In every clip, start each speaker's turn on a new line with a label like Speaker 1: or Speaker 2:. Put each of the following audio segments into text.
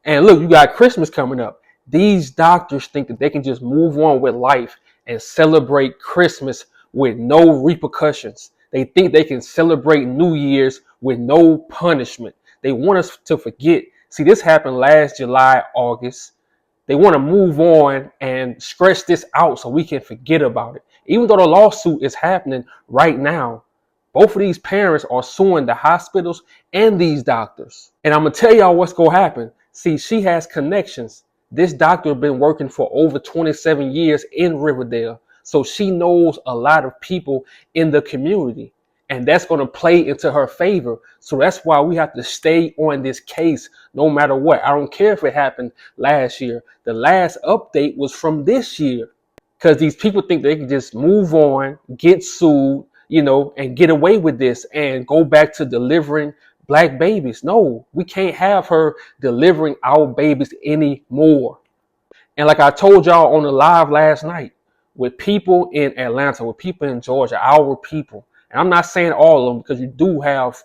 Speaker 1: And look, you got Christmas coming up. These doctors think that they can just move on with life and celebrate Christmas with no repercussions. They think they can celebrate New Year's with no punishment. They want us to forget. See, this happened last July, August. They want to move on and stretch this out so we can forget about it. Even though the lawsuit is happening right now, both of these parents are suing the hospitals and these doctors. And I'm going to tell y'all what's going to happen. See, she has connections. This doctor has been working for over 27 years in Riverdale. So she knows a lot of people in the community. And that's going to play into her favor. So that's why we have to stay on this case no matter what. I don't care if it happened last year. The last update was from this year. Because these people think they can just move on, get sued, and get away with this and go back to delivering black babies. No, we can't have her delivering our babies anymore. And like I told y'all on the live last night, with people in Atlanta, with people in Georgia, our people, and I'm not saying all of them because you do have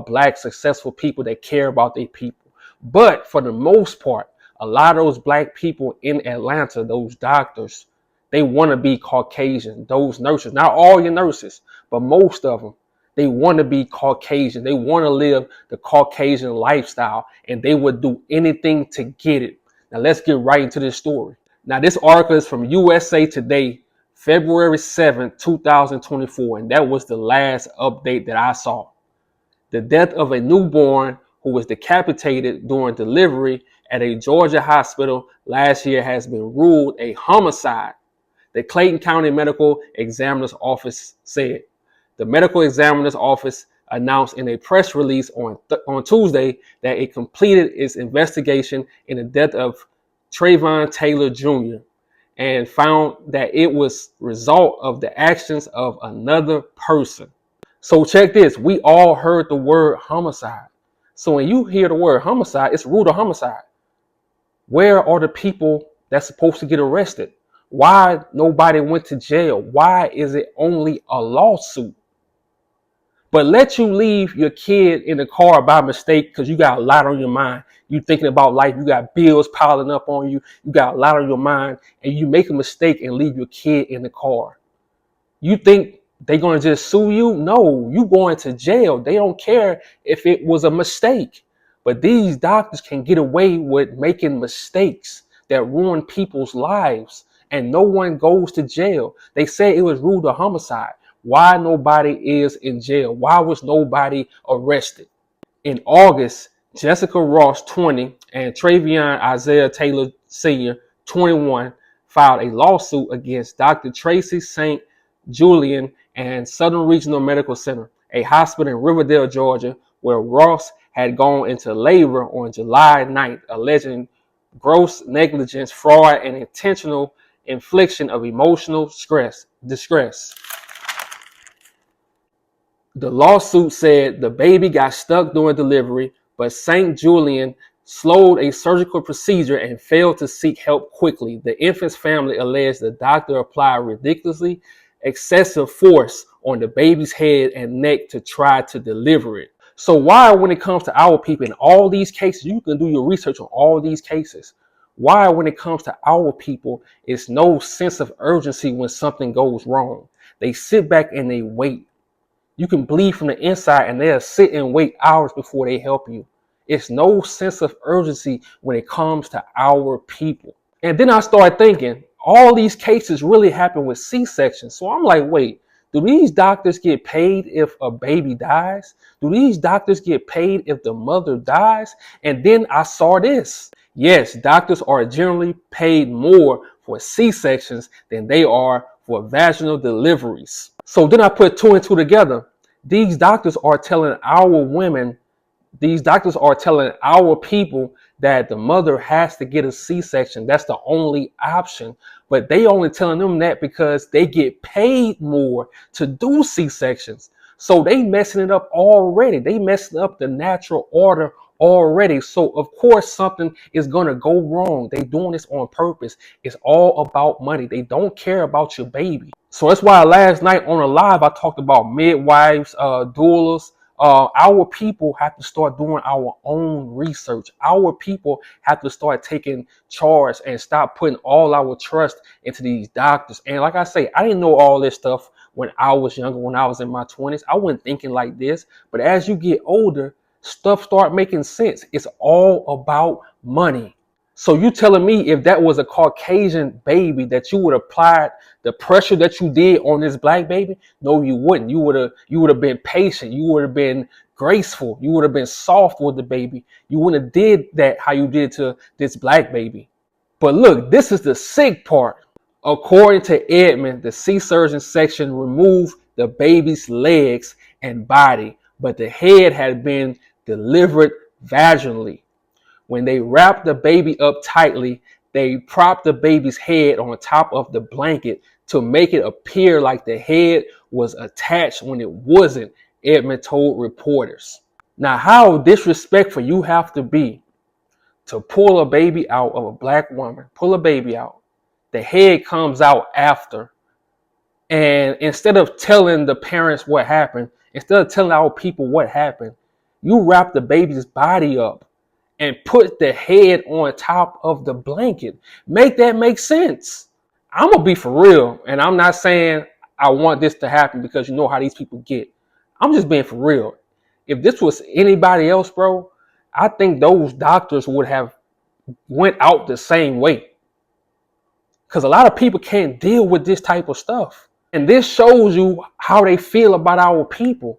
Speaker 1: black successful people that care about their people. But for the most part, a lot of those black people in Atlanta, those doctors, they want to be Caucasian. Those nurses, not all your nurses, but most of them, they want to be Caucasian. They want to live the Caucasian lifestyle, and they would do anything to get it. Now, let's get right into this story. Now, this article is from USA Today, February 7th, 2024, and that was the last update that I saw. The death of a newborn who was decapitated during delivery at a Georgia hospital last year has been ruled a homicide, the Clayton County Medical Examiner's Office said. The medical examiner's office announced in a press release on Tuesday that it completed its investigation in the death of Trayvon Taylor Jr. and found that it was result of the actions of another person. So check this. We all heard the word homicide. So when you hear the word homicide, it's ruled a homicide. Where are the people that's supposed to get arrested? Why nobody went to jail? Why is it only a lawsuit? But let you leave your kid in the car by mistake because you got a lot on your mind. You thinking about life. You got bills piling up on you. You got a lot on your mind. And you make a mistake and leave your kid in the car. You think they're going to just sue you? No, you going to jail. They don't care if it was a mistake. But these doctors can get away with making mistakes that ruin people's lives. And no one goes to jail. They say it was ruled a homicide. Why nobody is in jail? Why was nobody arrested? In August, Jessica Ross, 20, and Travion Isaiah Taylor Sr., 21, filed a lawsuit against Dr. Tracey St. Julian and Southern Regional Medical Center, a hospital in Riverdale, Georgia, where Ross had gone into labor on July 9th, alleging gross negligence, fraud, and intentional infliction of emotional distress. The lawsuit said the baby got stuck during delivery, but St. Julian slowed a surgical procedure and failed to seek help quickly. The infant's family alleged the doctor applied ridiculously excessive force on the baby's head and neck to try to deliver it. So why, when it comes to our people in all these cases, you can do your research on all these cases, why, when it comes to our people, it's no sense of urgency when something goes wrong? They sit back and they wait. You can bleed from the inside and they'll sit and wait hours before they help you. It's no sense of urgency when it comes to our people. And then I started thinking, all these cases really happen with C-sections. So I'm like, wait, do these doctors get paid if a baby dies? Do these doctors get paid if the mother dies? And then I saw this. Yes, doctors are generally paid more for C-sections than they are for vaginal deliveries. So then I put two and two together. These doctors are telling our women, these doctors are telling our people that the mother has to get a C-section. That's the only option. But they only telling them that because they get paid more to do C-sections. So they messing it up already. They messing up the natural order already. So of course something is going to go wrong. They doing this on purpose. It's all about money. They don't care about your baby. So that's why last night on a live, I talked about midwives, doulas, Our people have to start doing our own research. Our people have to start taking charge and stop putting all our trust into these doctors. And like I say, I didn't know all this stuff when I was younger, when I was in my 20s. I wasn't thinking like this. But as you get older, stuff start making sense. It's all about money. So you telling me if that was a Caucasian baby that you would have applied the pressure that you did on this black baby? No, you wouldn't. You would have been patient. You would have been graceful. You would have been soft with the baby. You wouldn't have did that how you did to this black baby. But look, this is the sick part. According to Edmund, the C-surgeon section removed the baby's legs and body, but the head had been delivered vaginally. When they wrapped the baby up tightly, they propped the baby's head on top of the blanket to make it appear like the head was attached when it wasn't, Edmund told reporters. Now, how disrespectful you have to be to pull a baby out of a black woman, pull a baby out. The head comes out after. And instead of telling the parents what happened, instead of telling our people what happened, you wrap the baby's body up and put the head on top of the blanket. Make that make sense. I'm going to be for real. And I'm not saying I want this to happen because you know how these people get. I'm just being for real. If this was anybody else, bro, I think those doctors would have went out the same way. Because a lot of people can't deal with this type of stuff. And this shows you how they feel about our people.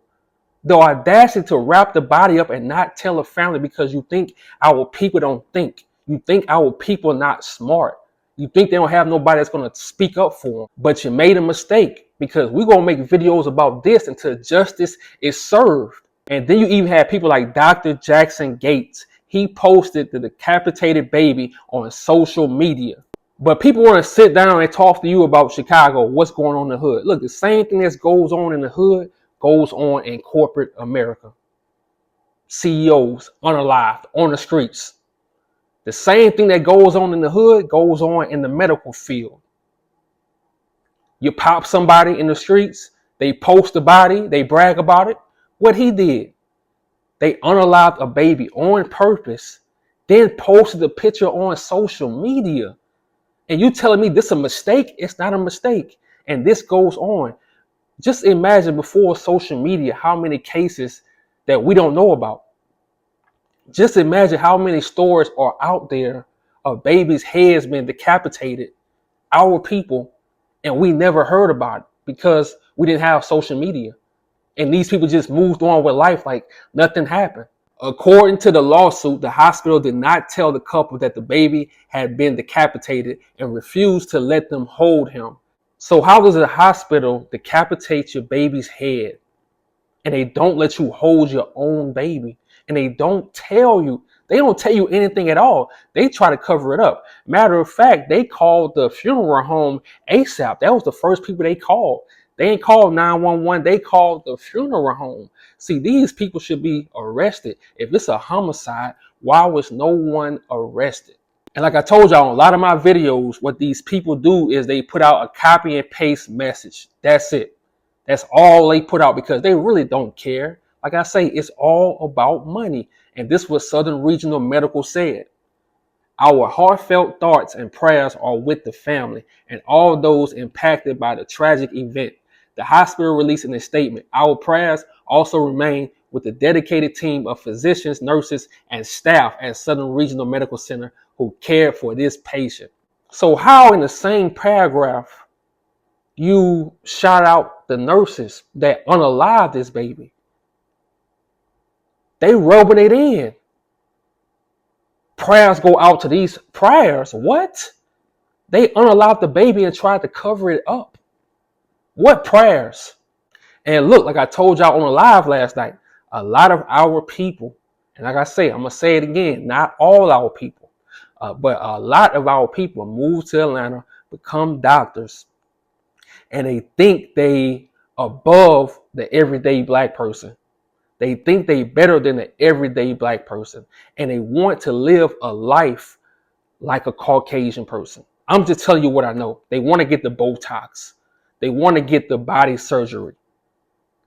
Speaker 1: The audacity to wrap the body up and not tell a family because you think our people don't think. You think our people are not smart. You think they don't have nobody that's going to speak up for them. But you made a mistake because we're going to make videos about this until justice is served. And then you even have people like Dr. Jackson Gates. He posted the decapitated baby on social media. But people want to sit down and talk to you about Chicago, what's going on in the hood. Look, the same thing that goes on in the hood goes on in corporate America. CEOs, unalived, on the streets. The same thing that goes on in the hood goes on in the medical field. You pop somebody in the streets, they post the body, they brag about it. What he did, they unalived a baby on purpose, then posted the picture on social media. And you telling me this is a mistake? It's not a mistake. And this goes on. Just imagine before social media how many cases that we don't know about. Just imagine how many stories are out there of babies' heads being decapitated, our people, and we never heard about it because we didn't have social media. And these people just moved on with life like nothing happened. According to the lawsuit, the hospital did not tell the couple that the baby had been decapitated and refused to let them hold him. So how does a hospital decapitate your baby's head and they don't let you hold your own baby? And they don't tell you anything at all. They try to cover it up. Matter of fact, they called the funeral home ASAP. That was the first people they called. They ain't called 911. They called the funeral home. See, these people should be arrested. If it's a homicide, why was no one arrested? And like I told y'all, in a lot of my videos, what these people do is they put out a copy and paste message. That's it. That's all they put out because they really don't care. Like I say, it's all about money. And this was Southern Regional Medical said. Our heartfelt thoughts and prayers are with the family and all those impacted by the tragic event. The hospital released in a statement. Our prayers also remain with the dedicated team of physicians, nurses, and staff at Southern Regional Medical Center who cared for this patient. So how in the same paragraph you shout out the nurses that unalived this baby? They rubbing it in. Prayers go out to these prayers. What? They unalived the baby and tried to cover it up. What prayers? And look, like I told y'all on the live last night, a lot of our people, and like I say, I'm going to say it again, not all our people, but a lot of our people move to Atlanta, become doctors, and they think they above the everyday black person. They think they better than the everyday black person, and they want to live a life like a Caucasian person. I'm just telling you what I know. They want to get the Botox. They want to get the body surgery.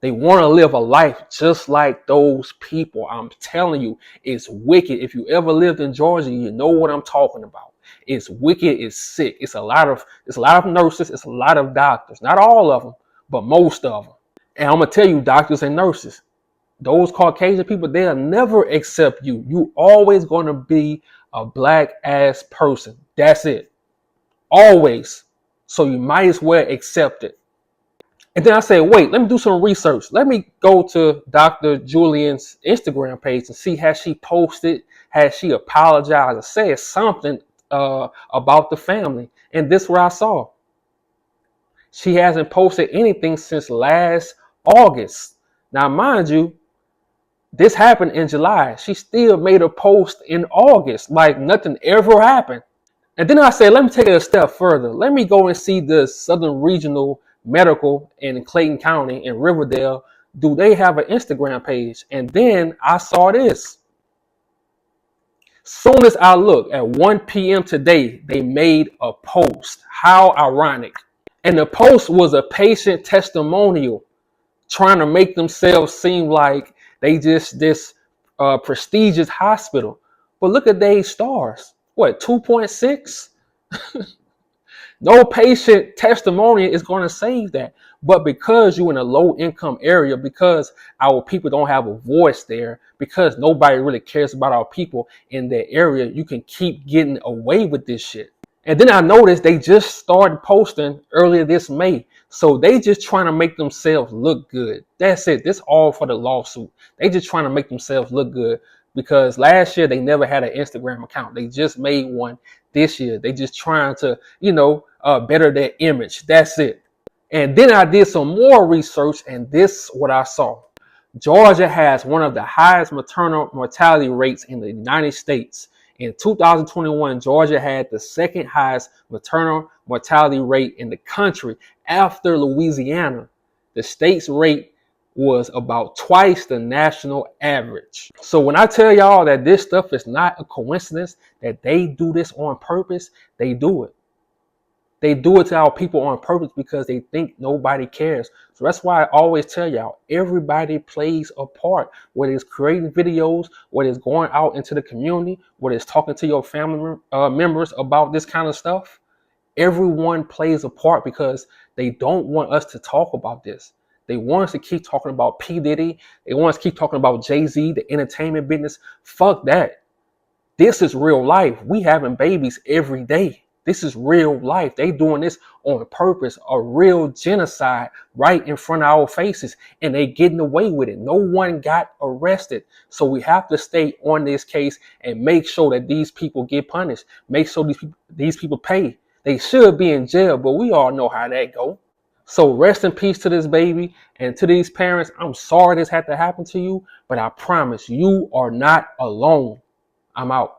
Speaker 1: They want to live a life just like those people. I'm telling you, it's wicked. If you ever lived in Georgia, you know what I'm talking about. It's wicked. It's sick. It's a lot of nurses. It's a lot of doctors. Not all of them, but most of them. And I'm gonna tell you, doctors and nurses, those Caucasian people, they'll never accept you. You always gonna be a black ass person. That's it. Always. So you might as well accept it. And then I said, wait, let me do some research. Let me go to Dr. Julian's Instagram page and see has she posted, has she apologized or said something about the family. And this is what I saw. She hasn't posted anything since last August. Now, mind you, this happened in July. She still made a post in August, like nothing ever happened. And then I said, let me take it a step further. Let me go and see the Southern Regional Medical in Clayton County in Riverdale. Do they have an Instagram page? And then I saw this. Soon as I look at 1 p.m. today, they made a post. How ironic. And the post was a patient testimonial trying to make themselves seem like they just this prestigious hospital. But look at their stars. What, 2.6? No patient testimony is going to save that. But because you're in a low income area, because our people don't have a voice there, because nobody really cares about our people in that area, you can keep getting away with this shit. And then I noticed they just started posting earlier this May. So they just trying to make themselves look good. That's it. This all for the lawsuit. They just trying to make themselves look good because last year they never had an Instagram account. They just made one this year. They just trying to, better their image. That's it. And then I did some more research and this what I saw. Georgia has one of the highest maternal mortality rates in the United States. In 2021, Georgia had the second highest maternal mortality rate in the country after Louisiana. The state's rate was about twice the national average. So when I tell y'all that this stuff is not a coincidence, that they do this on purpose, they do it. They do it to our people on purpose because they think nobody cares. So that's why I always tell y'all, everybody plays a part. Whether it's creating videos, whether it's going out into the community, whether it's talking to your family members about this kind of stuff, everyone plays a part because they don't want us to talk about this. They want us to keep talking about P. Diddy. They want us to keep talking about Jay-Z, the entertainment business. Fuck that. This is real life. We having babies every day. This is real life. They doing this on purpose, a real genocide right in front of our faces, and they getting away with it. No one got arrested. So we have to stay on this case and make sure that these people get punished. Make sure these people pay. They should be in jail, but we all know how that go. So rest in peace to this baby and to these parents. I'm sorry this had to happen to you, but I promise you are not alone. I'm out.